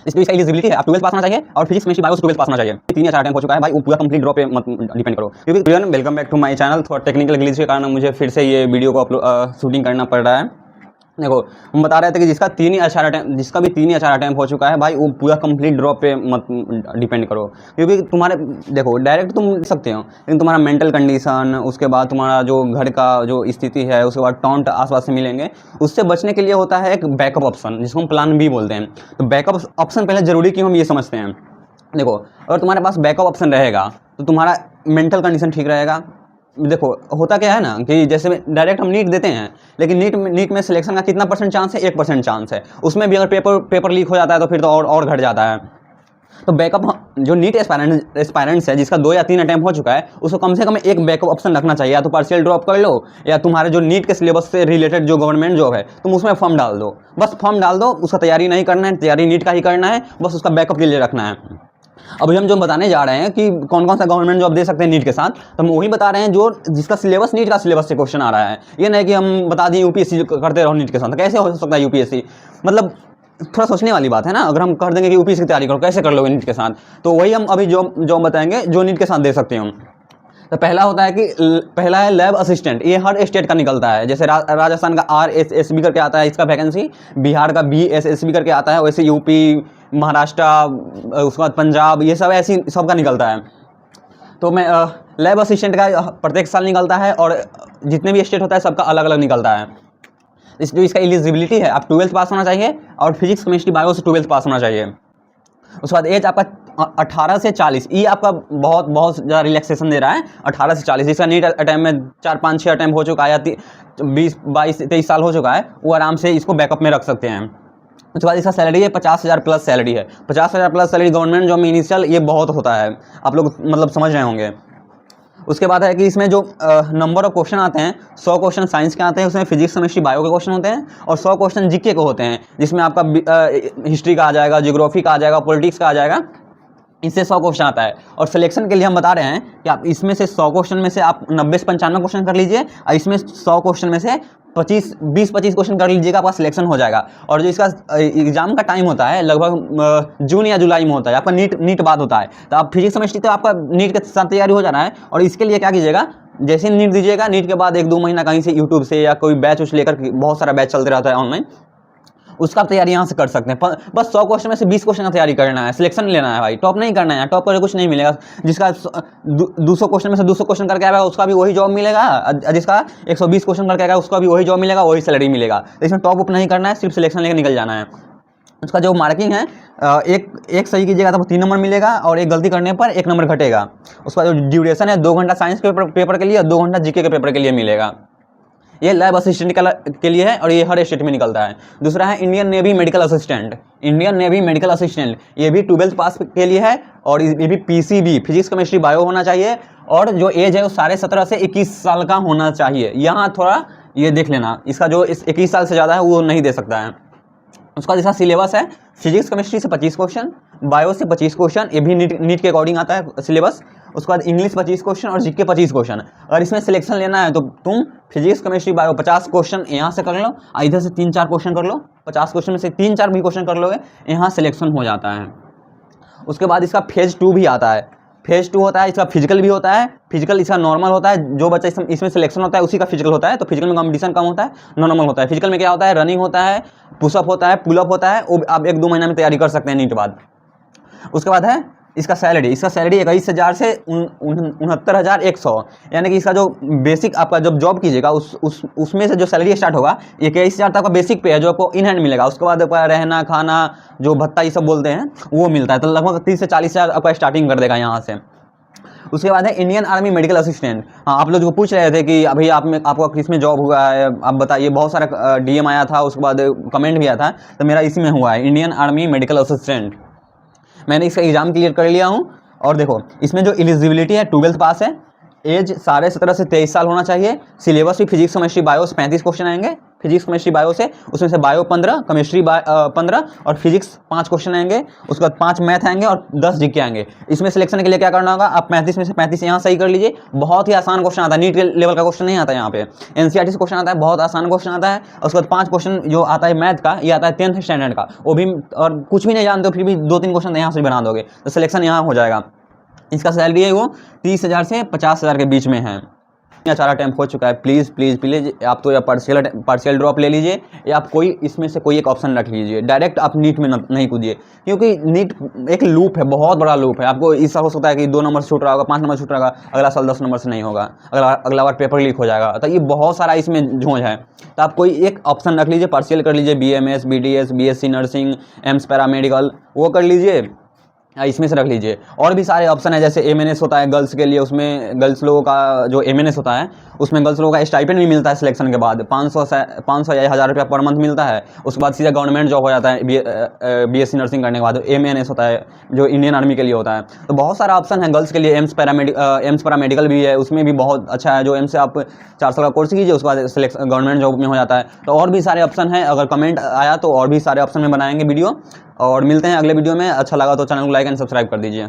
इसका एलिजिबिलिटी है, आप 12th पास होना चाहिए और फिजिक्स केमिस्ट्री बायो से 12th पास होना चाहिए। 3 या 4 अटेम्प्ट हो चुका है भाई, वो पूरा कंप्लीट ड्रॉप पे मत डिपेंड करो। क्योंकि welcome back to my channel. थोड़ा टेक्निकल ग्लिच के कारण मुझे फिर से ये वीडियो को शूटिंग करना पड़ रहा है। देखो हम बता रहे थे कि जिसका भी 3 या 4 अटैम्प्ट हो चुका है भाई, वो पूरा कंप्लीट ड्रॉप पे मत डिपेंड करो। क्योंकि तुम्हारे देखो डायरेक्ट तुम लिख सकते हो, लेकिन तुम्हारा मेंटल कंडीशन, उसके बाद तुम्हारा जो घर का जो स्थिति है, उसके बाद टॉन्ट आसपास से मिलेंगे, उससे बचने के लिए होता है एक बैकअप ऑप्शन, जिसको हम प्लान बी बोलते हैं। तो बैकअप ऑप्शन पहले जरूरी क्यों हम ये समझते हैं। देखो अगर तुम्हारे पास बैकअप ऑप्शन रहेगा तो तुम्हारा मेंटल कंडीशन ठीक रहेगा। देखो होता क्या है ना कि जैसे डायरेक्ट हम नीट देते हैं, लेकिन नीट में सिलेक्शन का कितना परसेंट चांस है, 1% चांस है। उसमें भी अगर पेपर लीक हो जाता है तो फिर तो और घट जाता है। तो बैकअप जो नीट एस्पायरेंट्स है जिसका 2 या 3 अटैम्प्ट हो चुका है, उसको कम से कम एक बैकअप ऑप्शन रखना चाहिए। या तो पार्शियल ड्रॉप कर लो, या तुम्हारे जो नीट के सिलेबस से रिलेटेड जो गवर्नमेंट जॉब है तुम उसमें फॉर्म डाल दो। बस फॉर्म डाल दो, उसका तैयारी नहीं करना है, तैयारी नीट का ही करना है, बस उसका बैकअप के लिए रखना है। अभी हम जो बताने जा रहे हैं कि कौन कौन सा गवर्नमेंट जॉब दे सकते हैं नीट के साथ, तो हम वही बता रहे हैं जो जिसका सिलेबस नीट का सिलेबस से क्वेश्चन आ रहा है। ये नहीं कि हम बता दें यूपीएससी करते रहो नीट के साथ, कैसे हो सकता है यूपीएससी। मतलब थोड़ा सोचने वाली बात है ना। अगर हम कर देंगे कि यूपीएससी की तैयारी करो, कैसे कर लोगे नीट के साथ। तो वही हम अभी जो बताएंगे जो नीट के साथ दे सकते हैं। तो पहला होता है कि पहला है लैब असिस्टेंट। ये हर स्टेट का निकलता है। जैसे राजस्थान का RSSB करके आता है इसका वैकेंसी, बिहार का BSSB करके आता है, वैसे यूपी, महाराष्ट्र, उसके बाद पंजाब, ये सब ऐसी सबका निकलता है। तो मैं लैब असिस्टेंट का प्रत्येक साल निकलता है, और जितने भी स्टेट होता है सबका अलग अलग निकलता है। जो इसका एलिजिबिलिटी है, आप 12th पास होना चाहिए और फिजिक्स केमिस्ट्री बायो से 12th पास होना चाहिए। उसके बाद एज आपका 18 से 40, ये आपका बहुत ज़्यादा रिलैक्सेशन दे रहा है। 18 से 40 जिसका नीट अटैम्प्ट में 4, 5, 6 अटैम्प्ट हो चुका है, या 20, 22, 23 साल हो चुका है, वो आराम से इसको बैकअप में रख सकते हैं। उसके बाद इसका सैलरी है 50,000 प्लस सैलरी है। 50,000 प्लस सैलरी गवर्नमेंट जॉब में इनिशियल ये बहुत होता है, आप लोग मतलब समझ रहे होंगे। उसके बाद है कि इसमें जो नंबर ऑफ क्वेश्चन आते हैं, 100 क्वेश्चन साइंस के आते हैं, उसमें फिजिक्स केमिस्ट्री बायो के क्वेश्चन होते हैं, और 100 क्वेश्चन जीके के होते हैं, जिसमें आपका हिस्ट्री का आ जाएगा, ज्योग्राफी का आ जाएगा, पॉलिटिक्स का आ जाएगा। इससे 100 क्वेश्चन आता है। और सिलेक्शन के लिए हम बता रहे हैं कि आप इसमें से 100 क्वेश्चन में से आप 90 से 95 क्वेश्चन कर लीजिए, और इसमें 100 क्वेश्चन में से 20-25 क्वेश्चन कर लीजिएगा, आपका सिलेक्शन हो जाएगा। और जो इसका एग्जाम का टाइम होता है लगभग जून या जुलाई में होता है। आपका नीट बाद होता है, तो आप फिजिक्स केमिस्ट्री तो आपका नीट के साथ तैयारी हो जाना है। और इसके लिए क्या कीजिएगा, जैसे नीट दीजिएगा, नीट के बाद 1-2 महीना कहीं से यूट्यूब से या कोई बैच उच लेकर, बहुत सारा बैच चलते रहता है ऑनलाइन, उसका तैयारी यहाँ से कर सकते हैं। बस 100 क्वेश्चन में से 20 क्वेश्चन का तैयारी करना है, सिलेक्शन लेना है भाई, टॉप नहीं करना है। टॉप करके कुछ नहीं मिलेगा। जिसका 200 क्वेश्चन में से 200 क्वेश्चन करके आएगा उसका भी वही जॉब मिलेगा, जिसका 120 क्वेश्चन करके आएगा उसका भी वही जॉब मिलेगा, वही सैलरी मिलेगा। इसमें टॉप अप नहीं करना है, सिर्फ सिलेक्शन लेकर निकल जाना है। उसका जो मार्किंग है, एक सही कीजिएगा तो 3 नंबर मिलेगा, और एक गलती करने पर 1 नंबर घटेगा। उसका जो ड्यूरेशन है 2 घंटा साइंस के पेपर के लिए और 2 घंटा जीके के पेपर के लिए मिलेगा। ये लैब असिस्टेंट के लिए है, और ये हर स्टेट में निकलता है। दूसरा है Indian navy medical assistant. Indian navy medical assistant ये भी 12th पास के लिए है, और ये भी PCB फिजिक्स केमिस्ट्री बायो होना चाहिए, और जो एज है वो 17.5 से 21 साल का होना चाहिए। यहाँ थोड़ा ये देख लेना, इसका जो 21 साल से ज़्यादा है वो नहीं दे सकता है। उसका जैसा सिलेबस है, फिजिक्स केमिस्ट्री से 25 क्वेश्चन, बायो से 25 क्वेश्चन, ये भी नीट के अकॉर्डिंग आता है सिलेबस। उसके बाद इंग्लिश 25 क्वेश्चन और जीके 25 क्वेश्चन। अगर इसमें सिलेक्शन लेना है तो तुम फिजिक्स केमिस्ट्री बायो 50 क्वेश्चन यहाँ से कर लो, इधर से 3-4 क्वेश्चन कर लो। 50 क्वेश्चन में से 3-4 भी क्वेश्चन कर लोगे, यहाँ सिलेक्शन हो जाता है। उसके बाद इसका फेज 2 भी आता है। फेज 2 होता है, इसका फिजिकल भी होता है। फिजिकल इसका नॉर्मल होता है, जो बच्चा इसमें सिलेक्शन होता है उसी का फिजिकल होता है। तो फिजिकल में कंपटीशन कम होता है, नॉर्मल होता है। फिजिकल में क्या होता है, रनिंग होता है, पुशअप होता है, पुलअप होता है, वो आप 1-2 महीना में तैयारी कर सकते हैं नीट बाद। उसके बाद है इसका सैलरी 21,000 से 69,100, यानी कि इसका जो बेसिक आपका जब जॉब कीजिएगा उसमें से जो सैलरी स्टार्ट होगा 21,000 तक का बेसिक पे है, जो आपको इन हैंड मिलेगा। उसके बाद आपका रहना खाना जो भत्ता ये सब बोलते हैं वो मिलता है। तो लगभग 30 से 40,000 आपका स्टार्टिंग कर देगा यहाँ से। उसके बाद है इंडियन आर्मी मेडिकल असिस्टेंट। हाँ, आप लोग जो पूछ रहे थे कि अभी आपको किसमें जॉब हुआ है, आप बताइए। बहुत सारा DM आया था, उसके बाद कमेंट भी आया था, तो मेरा इसी में हुआ है, इंडियन आर्मी मेडिकल असिस्टेंट। मैंने इसका एग्जाम क्लियर कर लिया हूँ। और देखो इसमें जो एलिजिबिलिटी है 12th पास है, एज 17.5 से 23 साल होना चाहिए। सिलेबस भी फिजिक्स केमिस्ट्री बायो से 35 क्वेश्चन आएंगे, फिजिक्स केमिस्ट्री बायो से, उसमें से बायो 15, केमिस्ट्री 15 और फिजिक्स 5 क्वेश्चन आएंगे, उसके बाद 5 मैथ आएंगे और 10 जीके आएंगे। इसमें सिलेक्शन के लिए क्या करना होगा, आप 35 में से 35 यहाँ सही कर लीजिए। बहुत ही आसान क्वेश्चन आता है, नीट लेवल का क्वेश्चन नहीं आता यहाँ पे, एनसीईआरटी से क्वेश्चन आता है, बहुत आसान क्वेश्चन आता है। उसके बाद 5 क्वेश्चन जो आता है मैथ का, ये आता है 10th स्टैंडर्ड का, वो भी, और कुछ भी नहीं जानते हो फिर भी 2-3 क्वेश्चन यहाँ से बना दोगे तो सिलेक्शन यहाँ हो जाएगा। इसका सैलरी है वो 30,000 से 50,000 के बीच में है। 4 अटैम्प्ट हो चुका है। प्लीज़ प्लीज़ प्लीज़ आप तो या पार्शियल ड्रॉप ले लीजिए, या आप कोई इसमें से कोई एक ऑप्शन रख लीजिए। डायरेक्ट आप नीट में नहीं कूदिए, क्योंकि नीट एक लूप है, बहुत बड़ा लूप है। आपको इस साल हो सकता है कि 2 नंबर से छूट रहा होगा, 5 नंबर छूट रहा होगा, अगला साल 10 नंबर से नहीं होगा, अगला बार पेपर लीक हो जाएगा। तो ये बहुत सारा इसमें झोंझ है। तो आप कोई एक ऑप्शन रख लीजिए, पार्शियल कर लीजिए, BMS, BDS, BSc nursing, AIIMS paramedical, वो कर लीजिए, इसमें से रख लीजिए। और भी सारे ऑप्शन है, जैसे MNS होता है गर्ल्स के लिए, उसमें गर्ल्स लोगों का जो MNS होता है उसमें गर्ल्स लोगों का स्टाइपेंड भी मिलता है सिलेक्शन के बाद, 500 या 1000 रुपया पर मंथ मिलता है। उसके बाद सीधा गवर्नमेंट जॉब हो जाता है BSc नर्सिंग करने के बाद। MNS होता है जो इंडियन आर्मी के लिए होता है। तो बहुत सारा ऑप्शन है गर्ल्स के लिए। एम्स पैरामेडिकल भी है, उसमें भी बहुत अच्छा है। जो एम्स से आप 4 साल का कोर्स कीजिए, उसके बाद सिलेक्शन गवर्नमेंट जॉब में हो जाता है। तो और भी सारे ऑप्शन हैं, अगर कमेंट आया तो और भी सारे ऑप्शन में बनाएंगे वीडियो। और मिलते हैं अगले वीडियो में। अच्छा लगा तो चैनल को लाइक एंड सब्सक्राइब कर दीजिए।